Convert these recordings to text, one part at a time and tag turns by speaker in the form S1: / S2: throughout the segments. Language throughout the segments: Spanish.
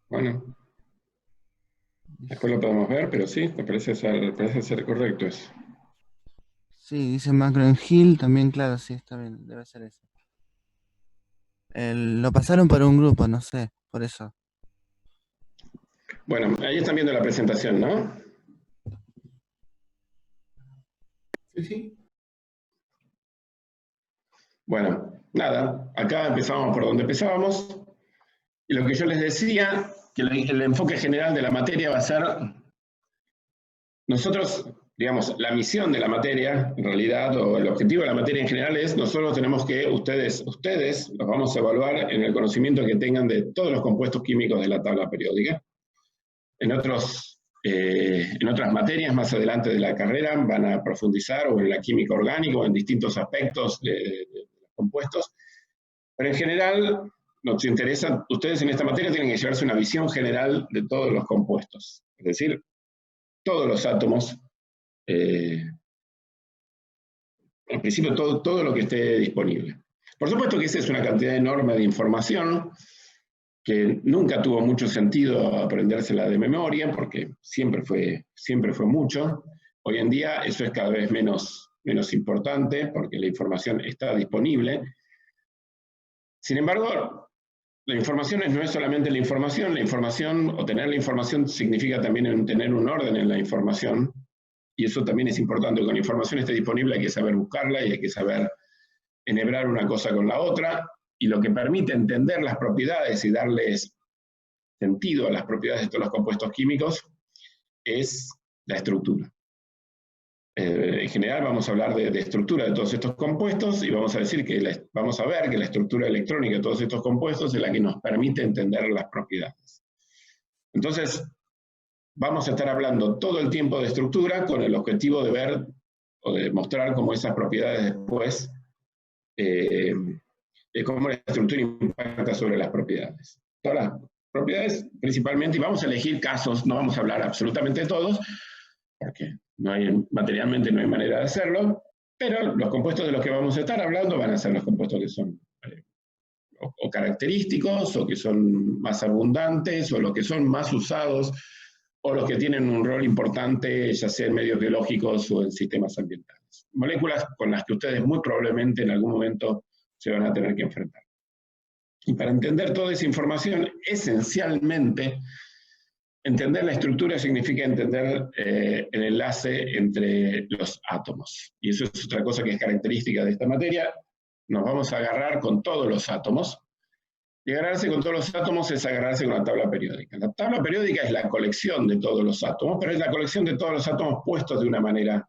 S1: Bueno, después lo podemos ver, pero sí, parece ser correcto eso.
S2: Sí, dice Macron Hill, también, claro, sí, está bien, debe ser eso. Lo pasaron por un grupo, no sé, por eso.
S1: Bueno, ahí están viendo la presentación, ¿no?
S3: Sí, sí.
S1: Bueno, nada, acá empezamos por donde empezábamos. Y lo que yo les decía, que el enfoque general de la materia va a ser, nosotros, digamos, la misión de la materia, en realidad, o el objetivo de la materia en general es, nosotros tenemos que, ustedes los vamos a evaluar en el conocimiento que tengan de todos los compuestos químicos de la tabla periódica. En otras materias más adelante de la carrera van a profundizar o en la química orgánica o en distintos aspectos de los compuestos, pero en general nos interesa, ustedes en esta materia tienen que llevarse una visión general de todos los compuestos, es decir, todos los átomos, eh, en principio todo lo que esté disponible. Por supuesto que esa es una cantidad enorme de información que nunca tuvo mucho sentido aprendérsela de memoria, porque siempre fue mucho. Hoy en día eso es cada vez menos importante, porque la información está disponible. Sin embargo, la información no es solamente la información, o tener la información significa también tener un orden en la información, y eso también es importante. Cuando la información esté disponible hay que saber buscarla y hay que saber enhebrar una cosa con la otra, y lo que permite entender las propiedades y darles sentido a las propiedades de todos los compuestos químicos es la estructura. En general vamos a hablar de estructura de todos estos compuestos y vamos a decir que vamos a ver que la estructura electrónica de todos estos compuestos es la que nos permite entender las propiedades. Entonces, vamos a estar hablando todo el tiempo de estructura con el objetivo de ver o de mostrar cómo esas propiedades después, cómo la estructura impacta sobre las propiedades. Todas las propiedades principalmente, y vamos a elegir casos, no vamos a hablar absolutamente de todos, porque materialmente no hay manera de hacerlo, pero los compuestos de los que vamos a estar hablando van a ser los compuestos que son o característicos, o que son más abundantes, o los que son más usados, o los que tienen un rol importante, ya sea en medios biológicos o en sistemas ambientales. Moléculas con las que ustedes muy probablemente en algún momento se van a tener que enfrentar. Y para entender toda esa información, esencialmente, entender la estructura significa entender el enlace entre los átomos. Y eso es otra cosa que es característica de esta materia. Nos vamos a agarrar con todos los átomos. Y agarrarse con todos los átomos es agarrarse con la tabla periódica. La tabla periódica es la colección de todos los átomos, pero es la colección de todos los átomos puestos de una manera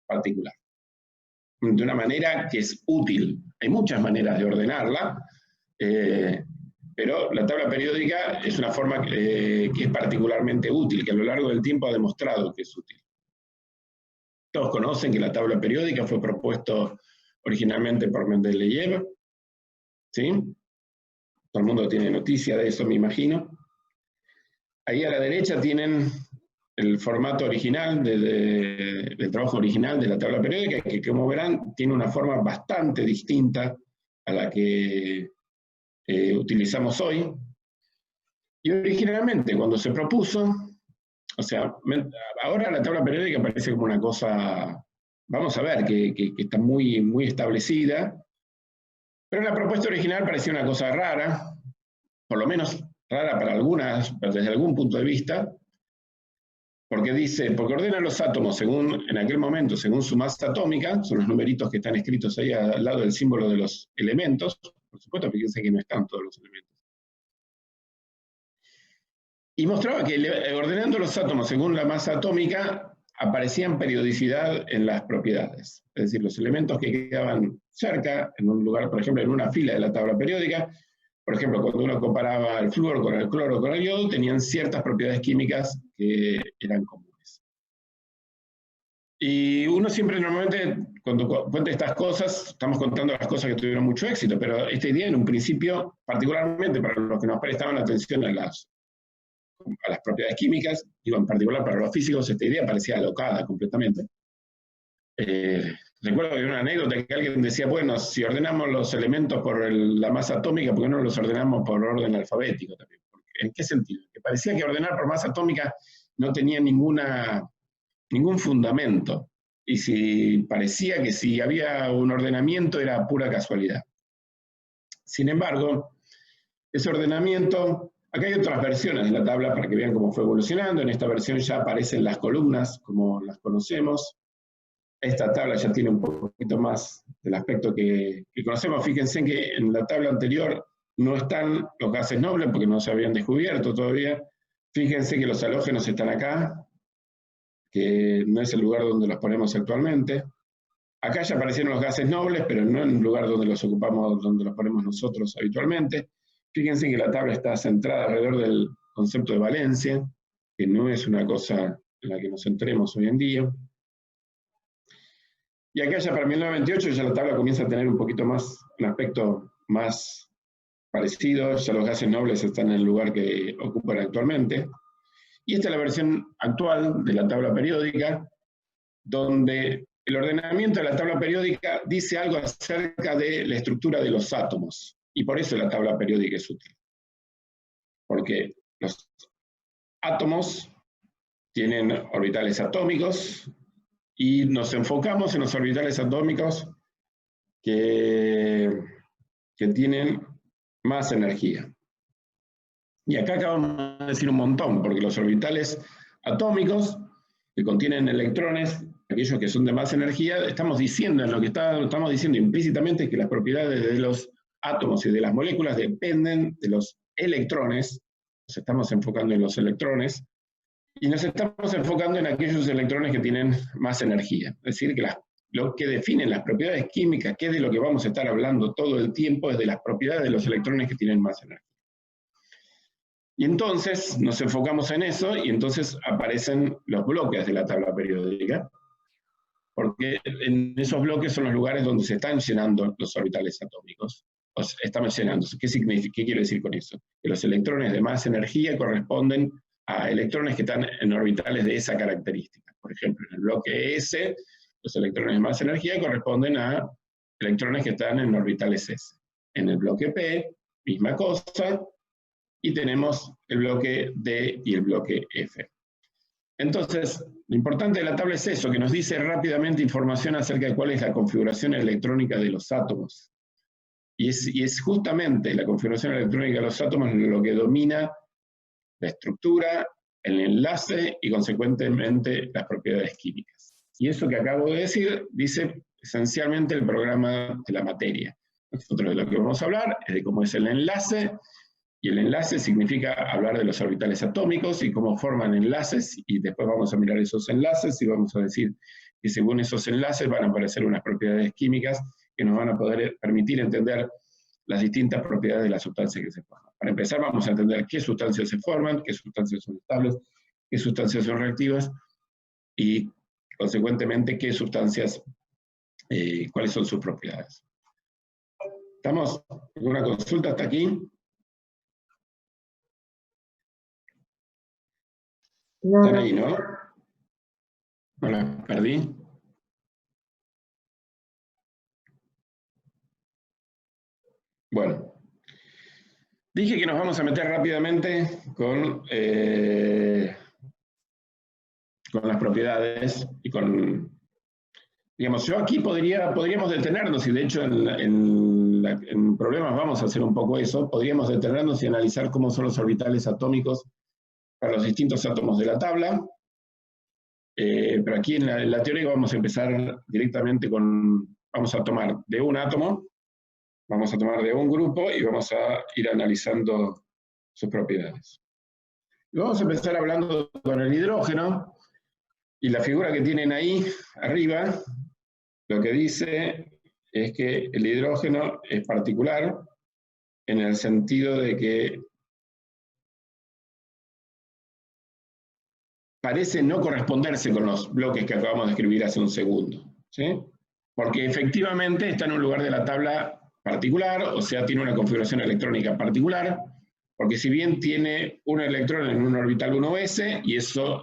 S1: particular. De una manera que es útil. Hay muchas maneras de ordenarla, pero la tabla periódica es una forma que es particularmente útil, que a lo largo del tiempo ha demostrado que es útil. Todos conocen que la tabla periódica fue propuesto originalmente por Mendeleev, ¿sí? Todo el mundo tiene noticia de eso, me imagino. Ahí a la derecha tienen el formato original del trabajo original de la tabla periódica, que como verán tiene una forma bastante distinta a la que utilizamos hoy. Y originalmente, cuando se propuso, o sea, ahora la tabla periódica parece como una cosa, vamos a ver, que está muy establecida, pero la propuesta original parecía una cosa rara, por lo menos rara para algunas, desde algún punto de vista, porque ordena los átomos según, en aquel momento, según su masa atómica, son los numeritos que están escritos ahí al lado del símbolo de los elementos, por supuesto, fíjense que no están todos los elementos. Y mostraba que ordenando los átomos según la masa atómica, aparecían periodicidad en las propiedades. Es decir, los elementos que quedaban cerca, en un lugar, por ejemplo, en una fila de la tabla periódica, por ejemplo, cuando uno comparaba el flúor con el cloro con el yodo, tenían ciertas propiedades químicas que eran comunes. Y uno siempre normalmente, cuando cuenta estas cosas, estamos contando las cosas que tuvieron mucho éxito, pero esta idea en un principio, particularmente para los que nos prestaban atención a las propiedades químicas, digo en particular para los físicos, esta idea parecía alocada completamente. Recuerdo que había una anécdota que alguien decía, bueno, si ordenamos los elementos por la masa atómica, ¿por qué no los ordenamos por orden alfabético también? ¿En qué sentido? ¿En qué parecía que ordenar por masa atómica no tenía ningún fundamento. Y parecía que si había un ordenamiento era pura casualidad. Sin embargo, ese ordenamiento, acá hay otras versiones de la tabla para que vean cómo fue evolucionando. En esta versión ya aparecen las columnas como las conocemos. Esta tabla ya tiene un poquito más del aspecto que conocemos. Fíjense que en la tabla anterior no están los gases nobles porque no se habían descubierto todavía. Fíjense que los halógenos están acá, que no es el lugar donde los ponemos actualmente. Acá ya aparecieron los gases nobles, pero no en el lugar donde los ocupamos, donde los ponemos nosotros habitualmente. Fíjense que la tabla está centrada alrededor del concepto de valencia, que no es una cosa en la que nos centremos hoy en día. Y acá ya para 1928 ya la tabla comienza a tener un poquito más, un aspecto más parecido, ya los gases nobles están en el lugar que ocupan actualmente. Y esta es la versión actual de la tabla periódica, donde el ordenamiento de la tabla periódica dice algo acerca de la estructura de los átomos. Y por eso la tabla periódica es útil. Porque los átomos tienen orbitales atómicos y nos enfocamos en los orbitales atómicos que tienen más energía. Y acá acabamos de decir un montón, porque los orbitales atómicos que contienen electrones, aquellos que son de más energía, estamos diciendo, en lo que estamos diciendo implícitamente, que las propiedades de los átomos y de las moléculas dependen de los electrones. Nos estamos enfocando en los electrones, y nos estamos enfocando en aquellos electrones que tienen más energía. Es decir, que lo que definen las propiedades químicas, que es de lo que vamos a estar hablando todo el tiempo, es de las propiedades de los electrones que tienen más energía. Y entonces nos enfocamos en eso, y entonces aparecen los bloques de la tabla periódica, porque en esos bloques son los lugares donde se están llenando los orbitales atómicos. O sea, están llenándose. ¿Qué quiero decir con eso? Que los electrones de más energía corresponden a electrones que están en orbitales de esa característica. Por ejemplo, en el bloque S, los electrones de más energía corresponden a electrones que están en orbitales S. En el bloque P, misma cosa, y tenemos el bloque D y el bloque F. Entonces, lo importante de la tabla es eso, que nos dice rápidamente información acerca de cuál es la configuración electrónica de los átomos. Y es justamente la configuración electrónica de los átomos lo que domina la estructura, el enlace y consecuentemente las propiedades químicas. Y eso que acabo de decir dice esencialmente el programa de la materia. Nosotros de lo que vamos a hablar es de cómo es el enlace, y el enlace significa hablar de los orbitales atómicos y cómo forman enlaces, y después vamos a mirar esos enlaces y vamos a decir que según esos enlaces van a aparecer unas propiedades químicas que nos van a poder permitir entender las distintas propiedades de las sustancias que se forman. Para empezar vamos a entender qué sustancias se forman, qué sustancias son estables, qué sustancias son reactivas y consecuentemente qué sustancias, cuáles son sus propiedades. ¿Estamos? ¿Alguna consulta hasta aquí?
S4: No.
S1: ¿Están ahí, no? ¿No la perdí? Bueno, dije que nos vamos a meter rápidamente con las propiedades y con, digamos, yo aquí podríamos detenernos, y de hecho en problemas vamos a hacer un poco eso, podríamos detenernos y analizar cómo son los orbitales atómicos para los distintos átomos de la tabla, pero aquí en la teoría vamos a empezar directamente vamos a tomar de un átomo, vamos a tomar de un grupo y vamos a ir analizando sus propiedades. Y vamos a empezar hablando con el hidrógeno, y la figura que tienen ahí arriba, lo que dice es que el hidrógeno es particular en el sentido de que parece no corresponderse con los bloques que acabamos de escribir hace un segundo, ¿sí? Porque efectivamente está en un lugar de la tabla particular, o sea, tiene una configuración electrónica particular, porque si bien tiene un electrón en un orbital 1s, y eso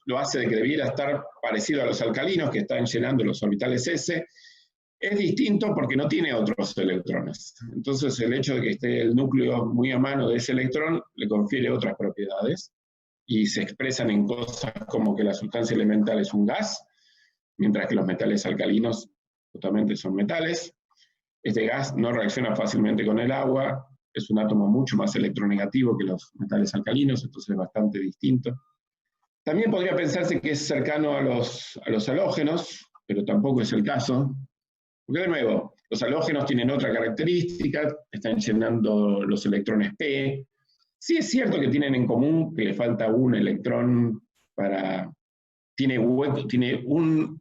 S1: lo hace de que debiera estar parecido a los alcalinos que están llenando los orbitales s, Es distinto porque no tiene otros electrones. Entonces el hecho de que esté el núcleo muy a mano de ese electrón le confiere otras propiedades y se expresan en cosas como que la sustancia elemental es un gas, mientras que los metales alcalinos justamente son metales. Este gas no reacciona fácilmente con el agua, es un átomo mucho más electronegativo que los metales alcalinos, entonces es bastante distinto. También podría pensarse que es cercano a los halógenos, pero tampoco es el caso. Porque de nuevo, los halógenos tienen otra característica, están llenando los electrones P. Sí es cierto que tienen en común que le falta un electrón para... Tiene un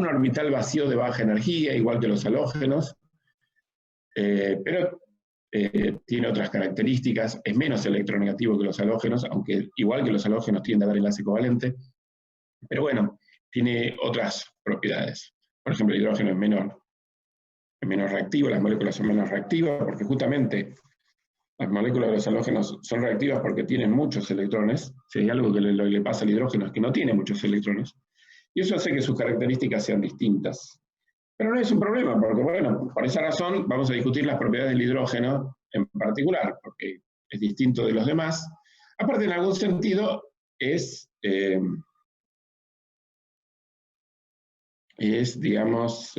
S1: orbital vacío de baja energía, igual que los halógenos, pero tiene otras características, es menos electronegativo que los halógenos, aunque igual que los halógenos tiende a dar enlace covalente, pero bueno, tiene otras propiedades. Por ejemplo, el hidrógeno es menos reactivo, las moléculas son menos reactivas, porque justamente las moléculas de los halógenos son reactivas porque tienen muchos electrones. Si hay algo que le pasa al hidrógeno es que no tiene muchos electrones, y eso hace que sus características sean distintas. Pero no es un problema, porque bueno, por esa razón vamos a discutir las propiedades del hidrógeno en particular, porque es distinto de los demás. Aparte, en algún sentido, digamos,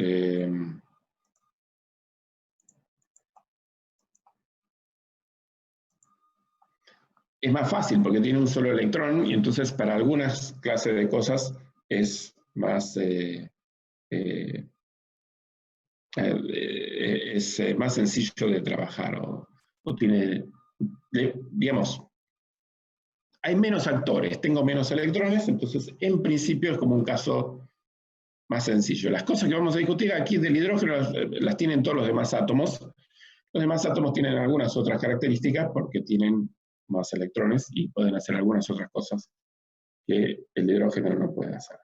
S1: es más fácil porque tiene un solo electrón y entonces para algunas clases de cosas es más sencillo de trabajar o tiene, digamos, hay menos actores, tengo menos electrones, entonces en principio es como un caso más sencillo. Las cosas que vamos a discutir aquí del hidrógeno las tienen todos los demás átomos. Los demás átomos tienen algunas otras características porque tienen más electrones y pueden hacer algunas otras cosas que el hidrógeno no puede hacer.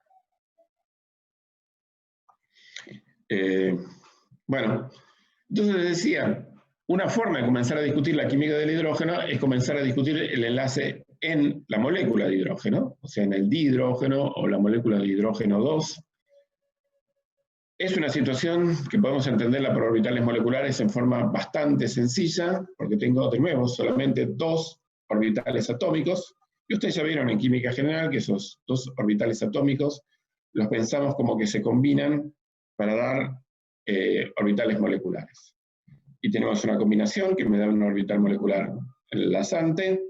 S1: Bueno, entonces les decía, una forma de comenzar a discutir la química del hidrógeno es comenzar a discutir el enlace en la molécula de hidrógeno, o sea, en el dihidrógeno o la molécula de hidrógeno 2. Es una situación que podemos entenderla por orbitales moleculares en forma bastante sencilla, porque tengo de nuevo solamente dos orbitales atómicos, y ustedes ya vieron en química general que esos dos orbitales atómicos los pensamos como que se combinan para dar orbitales moleculares. Y tenemos una combinación que me da un orbital molecular enlazante,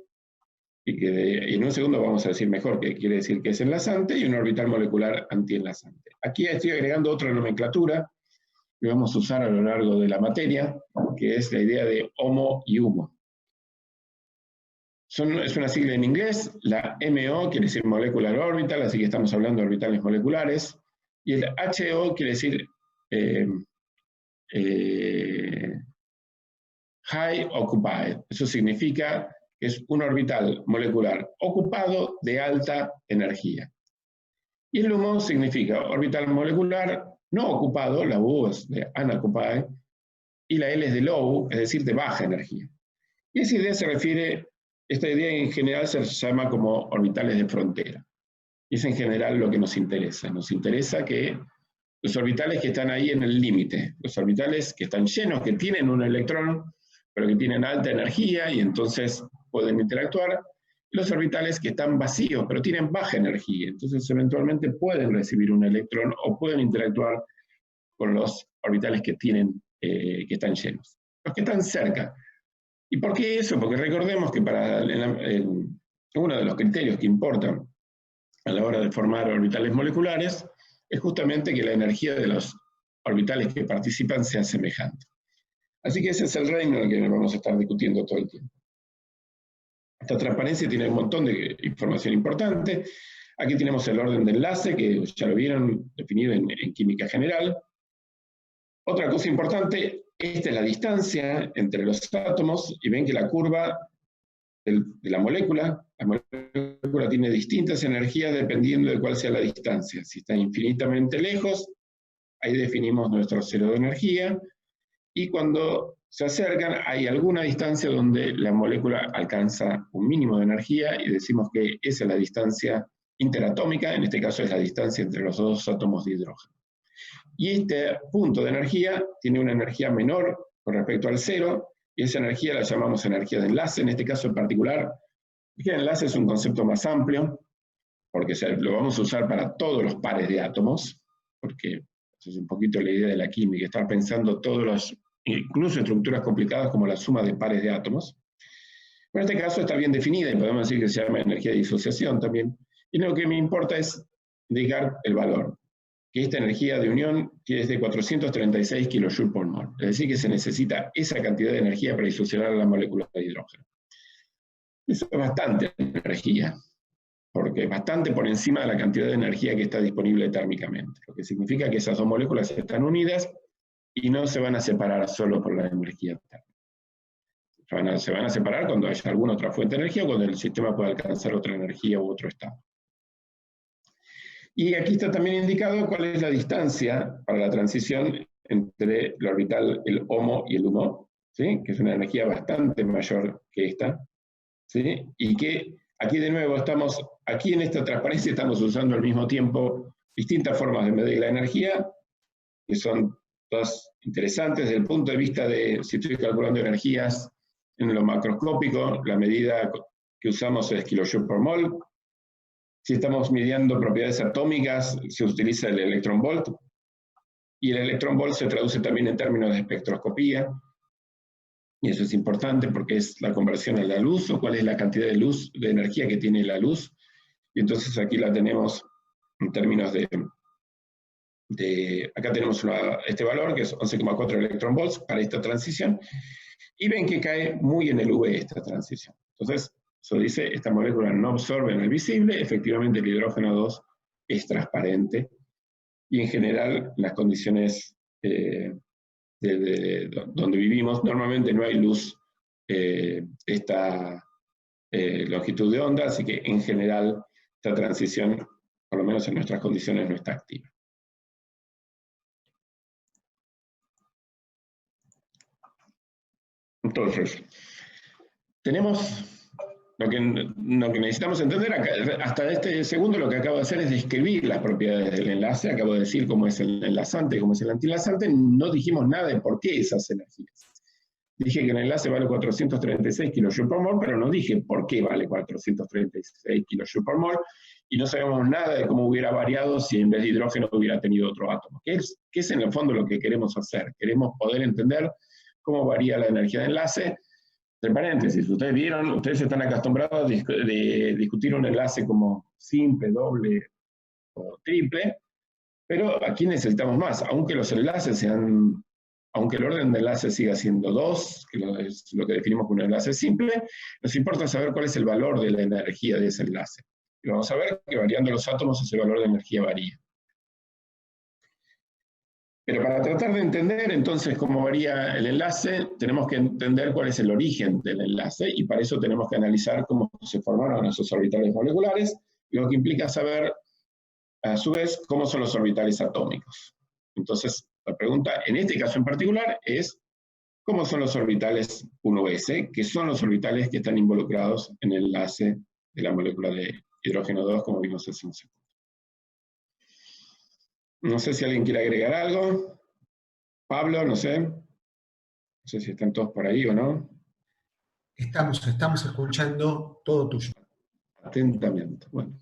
S1: y que en un segundo vamos a decir mejor qué quiere decir que es enlazante, y un orbital molecular antienlazante. Aquí estoy agregando otra nomenclatura que vamos a usar a lo largo de la materia, que es la idea de HOMO y HUMO. Es una sigla en inglés, la MO quiere decir Molecular Orbital, así que estamos hablando de orbitales moleculares, y el HO quiere decir High Occupied. Eso significa que es un orbital molecular ocupado de alta energía. Y el HUMO significa orbital molecular no ocupado, la U es de unoccupied, y la L es de low, es decir, de baja energía. Y esta idea en general se llama como orbitales de frontera. Y es en general lo que nos interesa. Nos interesa que los orbitales que están ahí en el límite, los orbitales que están llenos, que tienen un electrón, pero que tienen alta energía y entonces pueden interactuar, los orbitales que están vacíos, pero tienen baja energía, entonces eventualmente pueden recibir un electrón o pueden interactuar con los orbitales que están llenos, los que están cerca. ¿Y por qué eso? Porque recordemos que uno de los criterios que importan a la hora de formar orbitales moleculares es justamente que la energía de los orbitales que participan sea semejante. Así que ese es el reino en el que vamos a estar discutiendo todo el tiempo. Esta transparencia tiene un montón de información importante. Aquí tenemos el orden de enlace, que ya lo vieron definido en química general. Otra cosa importante, esta es la distancia entre los átomos, y ven que la curva de la molécula tiene distintas energías dependiendo de cuál sea la distancia. Si está infinitamente lejos, ahí definimos nuestro cero de energía, y cuando se acercan hay alguna distancia donde la molécula alcanza un mínimo de energía y decimos que esa es la distancia interatómica, en este caso es la distancia entre los dos átomos de hidrógeno. Y este punto de energía tiene una energía menor con respecto al cero, y esa energía la llamamos energía de enlace. En este caso en particular, energía de enlace es un concepto más amplio, porque lo vamos a usar para todos los pares de átomos, porque eso es un poquito la idea de la química, estar pensando todos los, incluso estructuras complicadas como la suma de pares de átomos. Pero en este caso está bien definida y podemos decir que se llama energía de disociación también. Y lo que me importa es indicar el valor, que esta energía de unión es de 436 kJ por mol. Es decir, que se necesita esa cantidad de energía para disociar la molécula de hidrógeno. Eso es bastante energía, porque es bastante por encima de la cantidad de energía que está disponible térmicamente, lo que significa que esas dos moléculas están unidas y no se van a separar solo por la energía térmica. Se van a separar cuando haya alguna otra fuente de energía o cuando el sistema pueda alcanzar otra energía u otro estado. Y aquí está también indicado cuál es la distancia para la transición entre el orbital, el HOMO y el LUMO, ¿sí? Que es una energía bastante mayor que esta, ¿sí? Y que aquí de nuevo aquí en esta transparencia estamos usando al mismo tiempo distintas formas de medir la energía, que son todas interesantes desde el punto de vista de, si estoy calculando energías en lo macroscópico, la medida que usamos es kilojoule por mol. Si estamos midiendo propiedades atómicas, se utiliza el electronvolt, y el electronvolt se traduce también en términos de espectroscopía, y eso es importante porque es la conversión a la luz, o cuál es la cantidad de luz, de energía que tiene la luz, y entonces aquí la tenemos en términos acá tenemos este valor, que es 11,4 electronvolts para esta transición, y ven que cae muy en el V esta transición. Entonces, eso dice, esta molécula no absorbe en el visible, efectivamente el hidrógeno 2 es transparente, y en general las condiciones donde vivimos, normalmente no hay luz esta longitud de onda, así que en general esta transición, por lo menos en nuestras condiciones, no está activa. Entonces, tenemos lo que necesitamos entender acá, hasta este segundo lo que acabo de hacer es describir las propiedades del enlace. Acabo de decir cómo es el enlazante y cómo es el antienlazante. No dijimos nada de por qué esas energías. Dije que el enlace vale 436 kJ por mol, pero no dije por qué vale 436 kJ por mol, y no sabemos nada de cómo hubiera variado si en vez de hidrógeno hubiera tenido otro átomo. ¿Qué es en el fondo lo que queremos hacer? Queremos poder entender cómo varía la energía de enlace. Entre paréntesis, ustedes están acostumbrados a discutir un enlace como simple, doble o triple, pero aquí necesitamos más, aunque el orden de enlace siga siendo 2, que es lo que definimos como un enlace simple, nos importa saber cuál es el valor de la energía de ese enlace. Y vamos a ver que variando los átomos ese valor de energía varía. Pero para tratar de entender entonces cómo varía el enlace, tenemos que entender cuál es el origen del enlace, y para eso tenemos que analizar cómo se formaron esos orbitales moleculares, lo que implica saber, a su vez, cómo son los orbitales atómicos. Entonces, la pregunta, en este caso en particular, es ¿cómo son los orbitales 1s? Que son los orbitales que están involucrados en el enlace de la molécula de hidrógeno 2, como vimos hace un segundo. No sé si alguien quiere agregar algo. Pablo, no sé si están todos por ahí o no.
S3: Estamos escuchando todo tuyo.
S1: Atentamente. Bueno.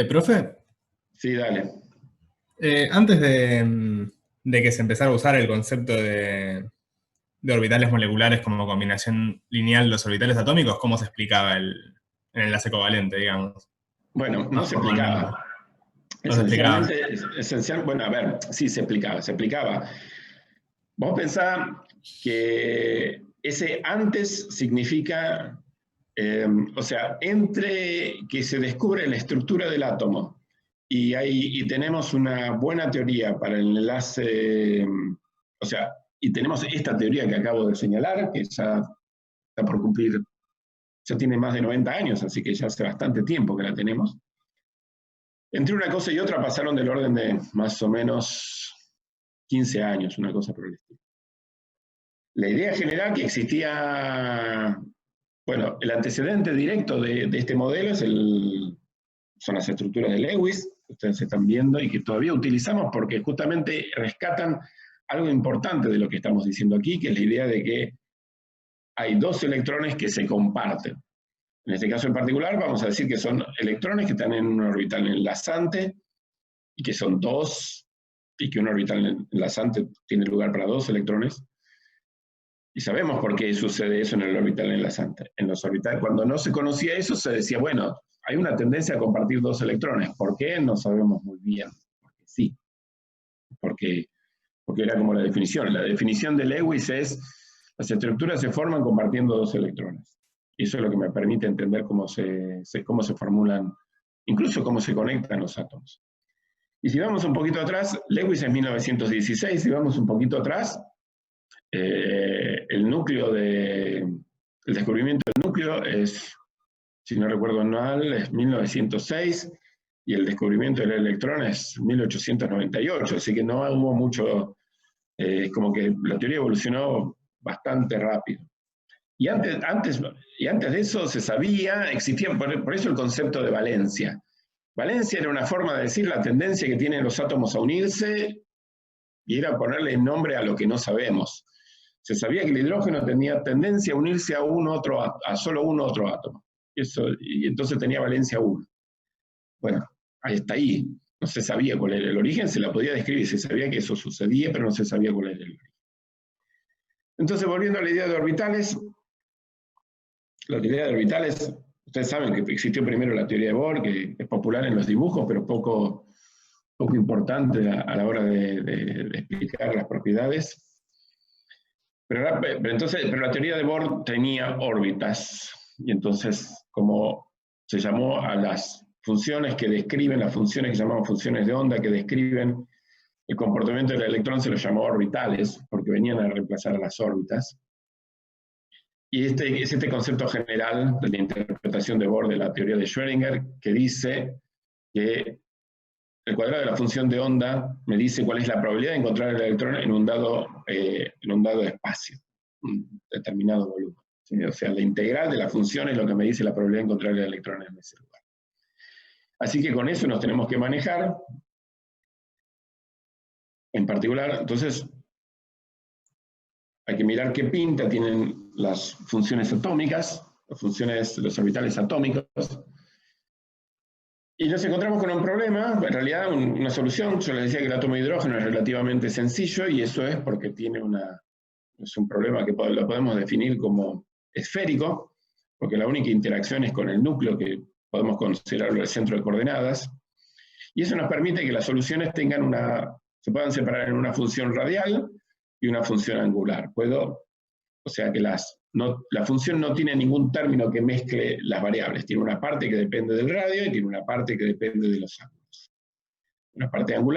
S4: ¿Profe?
S1: Sí, dale.
S4: Antes de que se empezara a usar el concepto de orbitales moleculares como combinación lineal de los orbitales atómicos, ¿cómo se explicaba el enlace covalente, digamos?
S1: Bueno, no se explicaba. Bueno, a ver, sí se explicaba. Vos pensás que ese antes significa, o sea, entre que se descubre la estructura del átomo y tenemos una buena teoría para el enlace, o sea, y tenemos esta teoría que acabo de señalar, que ya está por cumplir, ya tiene más de 90 años, así que ya hace bastante tiempo que la tenemos. Entre una cosa y otra pasaron del orden de más o menos 15 años, una cosa por el estilo. La idea general que existía, bueno, el antecedente directo de este modelo son las estructuras de Lewis, ustedes están viendo y que todavía utilizamos porque justamente rescatan algo importante de lo que estamos diciendo aquí, que es la idea de que hay dos electrones que se comparten. En este caso en particular vamos a decir que son electrones que están en un orbital enlazante y que son dos, y que un orbital enlazante tiene lugar para dos electrones. Y sabemos por qué sucede eso en el orbital enlazante. En los orbitales, cuando no se conocía eso, se decía, bueno, hay una tendencia a compartir dos electrones. ¿Por qué? No sabemos muy bien. Porque sí. Porque era como la definición. La definición de Lewis es, las estructuras se forman compartiendo dos electrones. Y eso es lo que me permite entender cómo se formulan, incluso cómo se conectan los átomos. Y si vamos un poquito atrás, Lewis es 1916, si vamos un poquito atrás, el descubrimiento del núcleo es, si no recuerdo mal, es 1906, y el descubrimiento del electrón es 1898, así que no hubo mucho, como que la teoría evolucionó bastante rápido. Y antes de eso se sabía, existía, por eso el concepto de valencia. Valencia era una forma de decir la tendencia que tienen los átomos a unirse, y era ponerle nombre a lo que no sabemos. Se sabía que el hidrógeno tenía tendencia a unirse a solo un otro átomo. Y entonces tenía valencia 1. Bueno, hasta ahí. No se sabía cuál era el origen, se la podía describir, se sabía que eso sucedía, pero no se sabía cuál era el origen. Entonces, volviendo a la idea de orbitales, la teoría de orbitales, ustedes saben que existió primero la teoría de Bohr, que es popular en los dibujos, pero poco importante a la hora de explicar las propiedades. Pero la teoría de Bohr tenía órbitas, y entonces, como se llamó a las funciones que describen, las funciones que llamamos funciones de onda, que describen el comportamiento del electrón, se los llamó orbitales, porque venían a reemplazar a las órbitas. Y es este concepto general de la interpretación de Bohr de la teoría de Schrödinger, que dice que el cuadrado de la función de onda me dice cuál es la probabilidad de encontrar el electrón en un dado espacio, un determinado volumen. ¿Sí? O sea, la integral de la función es lo que me dice la probabilidad de encontrar el electrón en ese lugar. Así que con eso nos tenemos que manejar. En particular, entonces, hay que mirar qué pinta tienen las funciones atómicas, los orbitales atómicos. Y nos encontramos con un problema, en realidad una solución. Yo les decía que el átomo de hidrógeno es relativamente sencillo, y eso es porque es un problema que lo podemos definir como esférico, porque la única interacción es con el núcleo, que podemos considerarlo el centro de coordenadas. Y eso nos permite que las soluciones se puedan separar en una función radial y una función angular. O sea que la función no tiene ningún término que mezcle las variables. Tiene una parte que depende del radio y tiene una parte que depende de los ángulos. Una parte angular